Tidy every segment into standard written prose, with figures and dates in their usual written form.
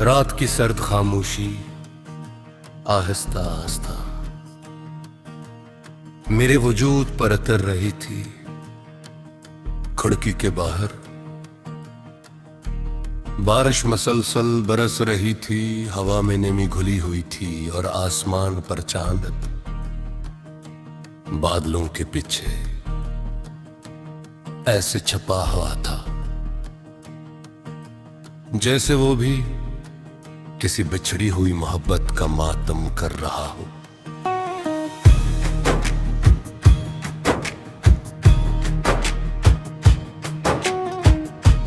रात की सर्द खामोशी आहिस्ता आहिस्ता मेरे वजूद पर उतर रही थी। खिड़की के बाहर बारिश मसलसल बरस रही थी, हवा में नमी घुली हुई थी और आसमान पर चांद बादलों के पीछे ऐसे छपा हुआ था जैसे वो भी किसी बिछड़ी हुई मोहब्बत का मातम कर रहा हो।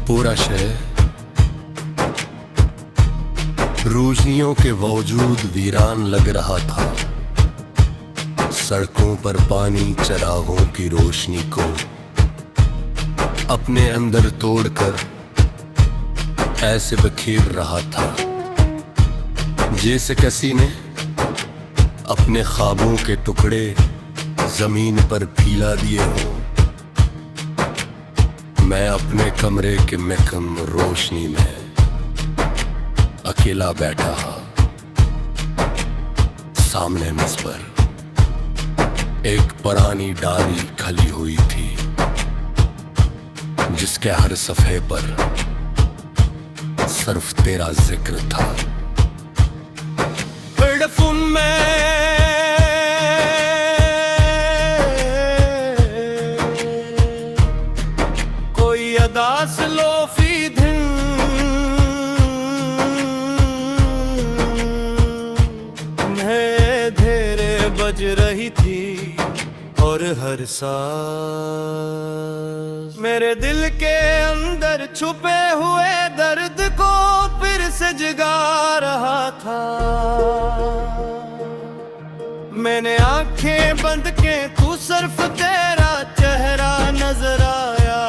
पूरा शहर रोशनियों के बावजूद वीरान लग रहा था। सड़कों पर पानी चिरागों की रोशनी को अपने अंदर तोड़कर ऐसे बखेर रहा था जैसे किसी ने अपने ख्वाबों के टुकड़े जमीन पर फैला दिए हों। मैं अपने कमरे के महकम रोशनी में अकेला बैठा सामने मेज पर एक पुरानी डायरी खली हुई थी जिसके हर सफ़े पर सिर्फ तेरा जिक्र था। हेडफोन में कोई अदास लोफी धुन में धेरे बज रही थी और हर सांस मेरे दिल के अंदर छुपे हुए दर्द को फिर से जगा रहा था। मैंने आंखें बंद के तू सिर्फ तेरा चेहरा नजर आया।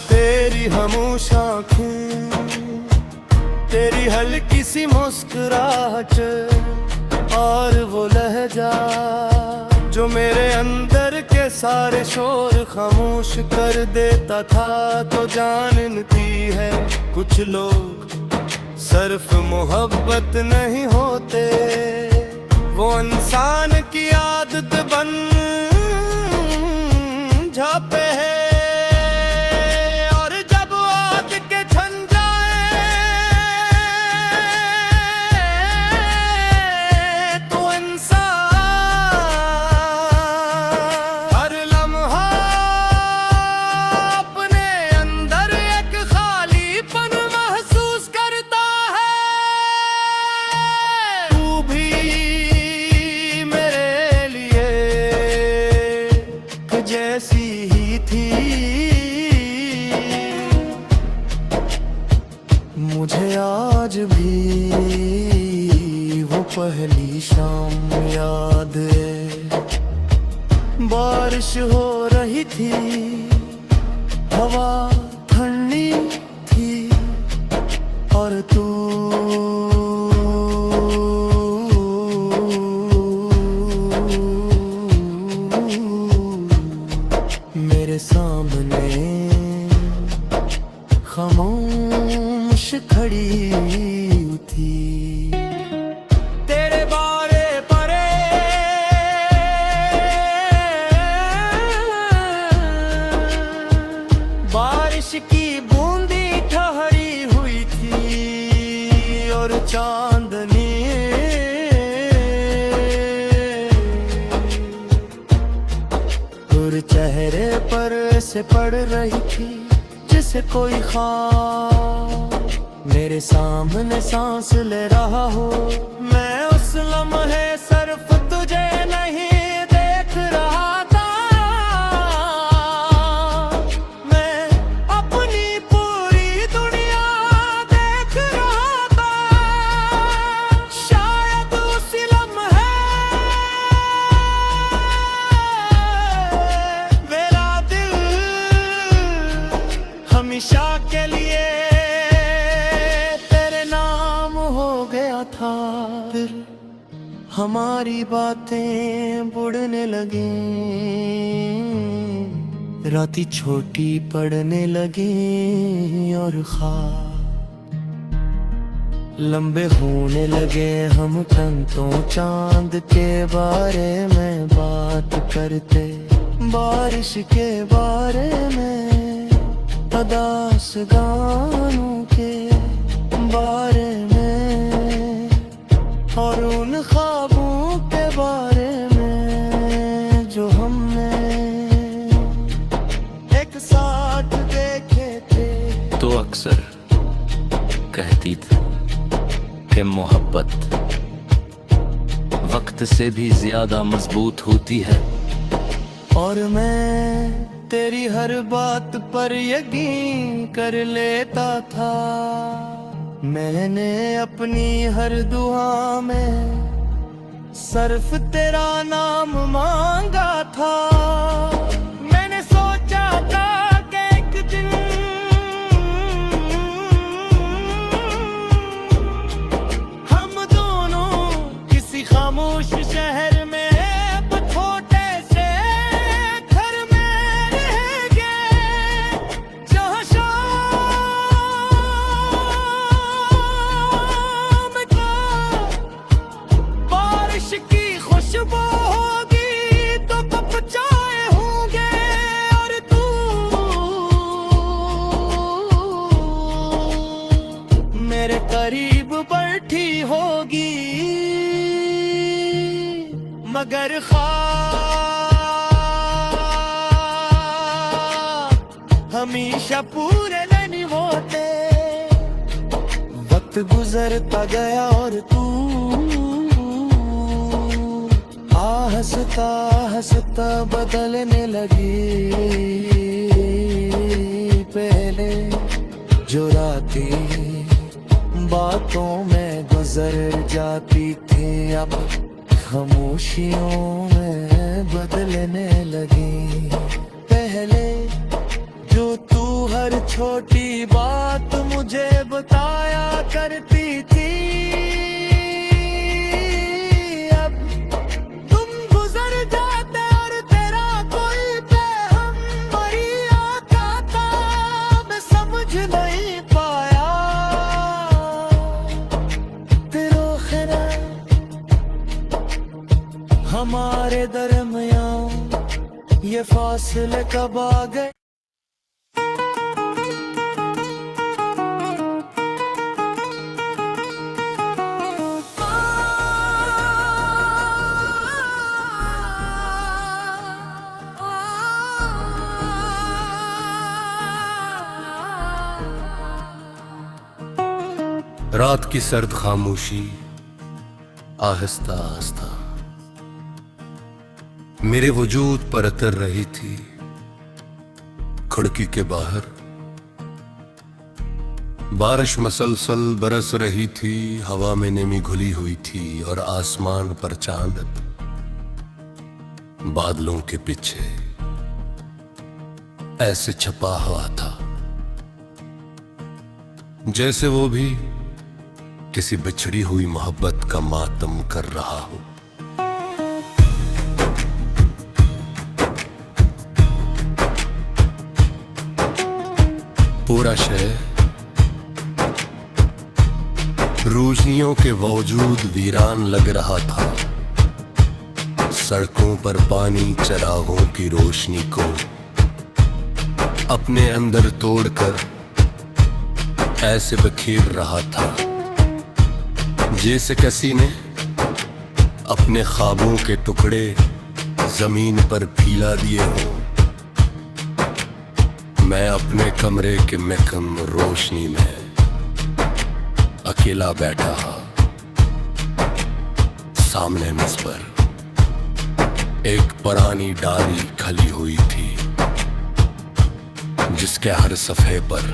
तेरी खामोश आंखें, तेरी हल्की सी मुस्कुराहट और वो लहजा जो मेरे अंदर के सारे शोर खामोश कर देता था। तो जानती है कुछ लोग सिर्फ मोहब्बत नहीं होते, वो इंसान की आदत बन जाते हैं। और जब आग के छन जाए तो इंसान हर लम्हा अपने अंदर एक खालीपन महसूस करता है। तू भी मेरे लिए जैसी ही थी। मुझे आज भी वो पहली शाम याद है। बारिश हो रही थी, हवा ठंडी थी और तू मेरे सामने खामोश खड़ी थी। तेरे बारे परे बारिश की बूंदी ठहरी हुई थी और चांदनी और चेहरे पर से पड़ रही थी जैसे कोई ख्वाब मेरे सामने सांस ले रहा हो। मैं उस लम्हे सिर्फ तुझे नहीं देख रहा था, मैं अपनी पूरी दुनिया देख रहा था। शायद उसी लम्हे मेरा दिल हमेशा के लिए तेरे नाम हो गया था। फिर हमारी बातें बुड़ने लगी, राती छोटी पड़ने लगी और ख्वाब लंबे होने लगे हम तंतों चांद के बारे में बात करते, बारिश के बारे में, अदास गानों के बारे में, और उन ख्वाबों के बारे में जो हमने एक साथ देखे थे। तो अक्सर कहती थी कि मोहब्बत वक्त से भी ज्यादा मजबूत होती है, और मैं तेरी हर बात पर यकीन कर लेता था। मैंने अपनी हर दुआ में सिर्फ तेरा नाम मांगा था। मैंने सोचा था कि एक दिन हम दोनों किसी खामोश शहर में छोटे से घर में रहेंगे, जहाँ शाम को बारिश की खुशबू होगी तो कप चाय होंगे, और तू मेरे करीब बैठी होगी। मगर ख्वाब हमेशा पूरे नहीं होते। वक्त गुजरता गया और तू हंसता हंसता बदलने लगी। पहले जो रातें बातों में गुजर जाती थी, अब खामोशियों में बदलने लगी। पहले जो तू हर छोटी बात मुझे बताया करती थी, अब तुम गुजर जाते और तेरा कोई पैगाम नहीं आता था। मैं समझ नहीं पाया तेरा खैर हमारे दरमियां ये फासले कब आ गए। रात की सर्द खामोशी आहिस्ता आहिस्ता मेरे वजूद पर उतर रही थी। खिड़की के बाहर बारिश मसलसल बरस रही थी, हवा में नमी घुली हुई थी और आसमान पर चांद बादलों के पीछे ऐसे छपा हुआ था जैसे वो भी किसी बिछड़ी हुई मोहब्बत का मातम कर रहा हो। पूरा शहर रोशनियों के बावजूद वीरान लग रहा था। सड़कों पर पानी चिरागों की रोशनी को अपने अंदर तोड़कर ऐसे बखेर रहा था जैसे किसी ने अपने ख्वाबों के टुकड़े जमीन पर फैला दिए हों। मैं अपने कमरे के महकम रोशनी में अकेला बैठा, सामने मेज पर एक पुरानी डायरी खली हुई थी जिसके हर सफ़े पर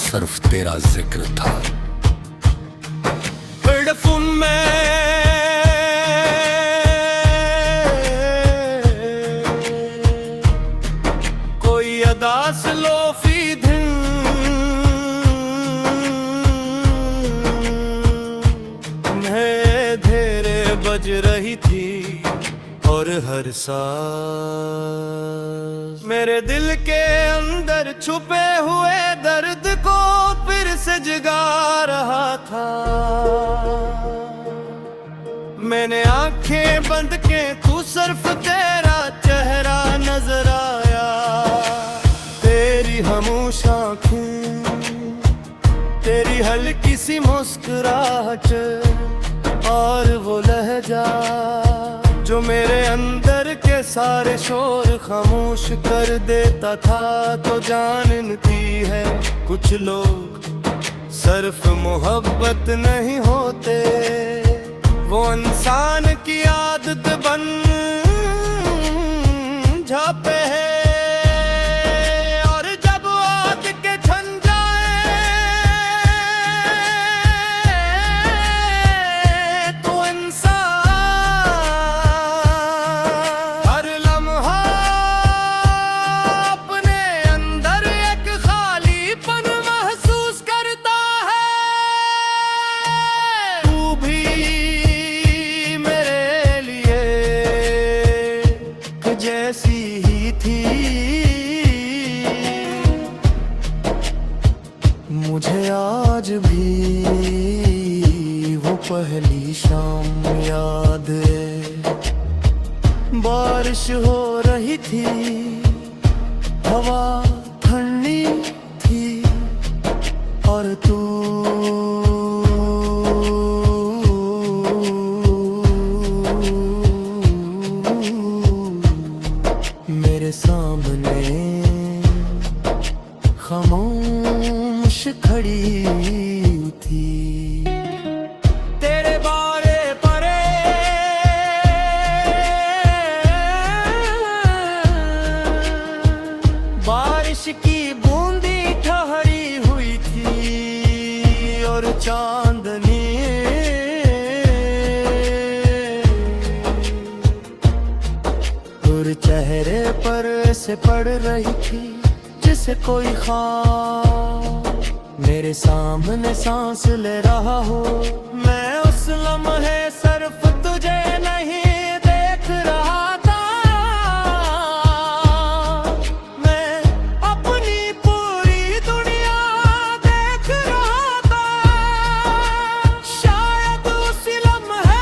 सिर्फ तेरा जिक्र था। हेडफोन में कोई अदास लोफी धुन में धेरे बज रही थी, और हर सांस मेरे दिल के अंदर छुपे हुए दर्द को फिर से जगा रहा था। मैंने आंखें बंद के तू सिर्फ तेरा चेहरा नजर आया। तेरी खामोश आंखें, तेरी हल्की सी मुस्कुराहट और वो लहजा जो मेरे अंदर के सारे शोर खामोश कर देता था। तो जानती है कुछ लोग सिर्फ मोहब्बत नहीं होते, वो इंसान की आदत बन जाते हैं। और जब आग के छन जाए तो इंसान हर लम्हा अपने अंदर एक खालीपन महसूस करता है। तू भी जैसी ही थी, मुझे आज भी वो पहली शाम याद है। बारिश हो रही थी, हवा ठंडी थी और तू मेरे सामने खामोश खड़ी थी। तेरे बारे परे बारिश की बूंदी ठहरी हुई थी और चांदनी चेहरे पर से पड़ रही थी जैसे कोई ख्वाब मेरे सामने सांस ले रहा हो। मैं उस लम्हे सिर्फ तुझे नहीं देख रहा था, मैं अपनी पूरी दुनिया देख रहा था। शायद उसी लम्हे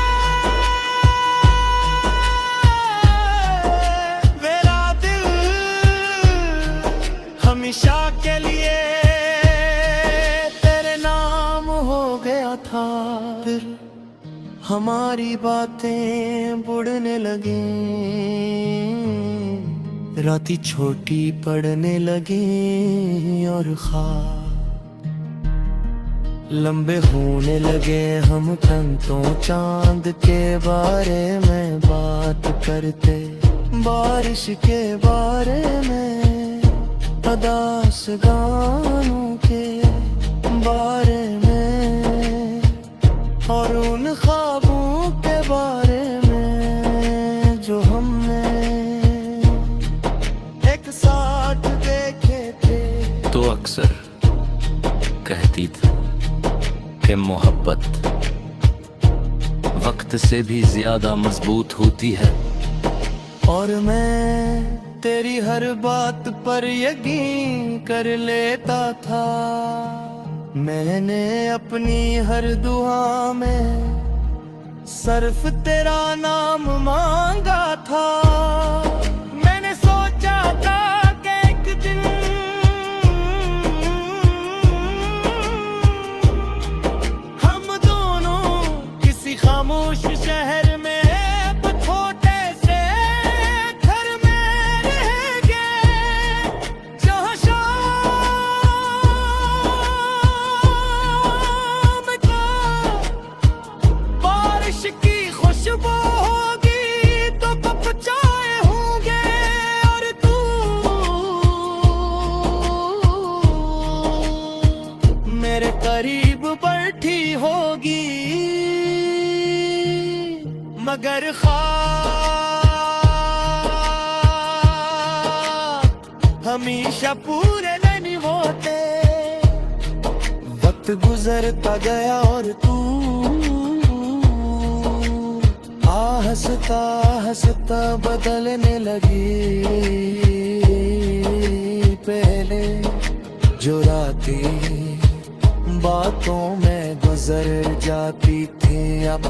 हमेशा के लिए तेरे नाम हो गया था। फिर हमारी बातें बुड़ने लगी, राती छोटी पड़ने लगी और ख्वाब लंबे होने लगे। हम तंतों चांद के बारे में बात करते, बारिश के बारे में, अदास गानों के बारे में और उन ख्वाबों के बारे में जो हमने एक साथ देखे थे। तो अक्सर कहती थी कि मोहब्बत वक्त से भी ज्यादा मजबूत होती है। और मैं तेरी हर बात पर यकीन कर लेता था। मैंने अपनी हर दुआ में सिर्फ तेरा नाम मांगा था। मैंने सोचा था कि एक दिन हम दोनों किसी खामोश शहर में की खुशबू होगी तो कप चाय होंगे और तू मेरे करीब बैठी होगी। मगर ख्वाब हमेशा पूरे नहीं होते। वक्त गुजरता गया और तू हंसता हंसता बदलने लगी। पहले जो रातें जाती थी अब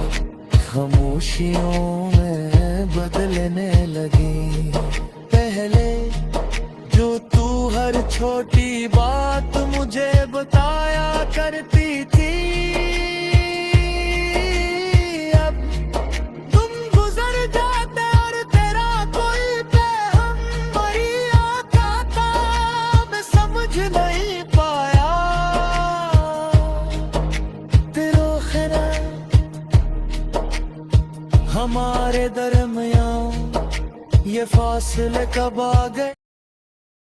खामोशियों में बदलने लगी। पहले जो तू हर छोटी बात मुझे बताया करती थी, अब तुम गुजर जाते और तेरा कोई पैगाम मरी आता था। मैं समझ नहीं पाया तेरो खरा हमारे दरमियां ये फासले कब आ गए।